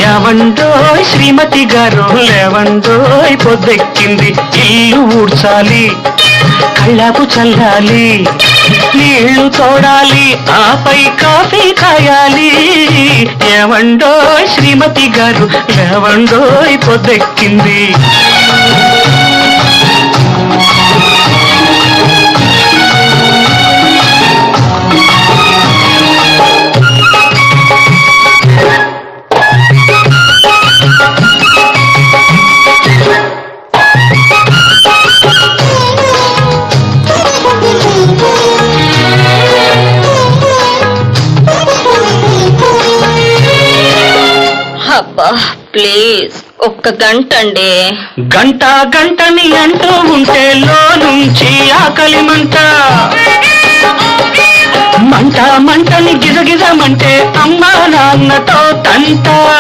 ఏవండోయ్ శ్రీమతి గారు లేవండోయ్ పొద్దెక్కింది ఇల్లు ఊడ్చాలి కళ్ళాపు చల్లాలి నీళ్లు తోడాలి ఆపై కాఫీ కాయాలి ఏవండోయ్ శ్రీమతి గారు లేవండోయ్ పొద్దెక్కింది అబ్బా ప్లీజ్ ఒక్క గంట అండి. గంట గంటని అంటూ ఉంటే నుంచి ఆకలి మంట మంటని గిజగిజమంటే అమ్మా నాన్నతో తంట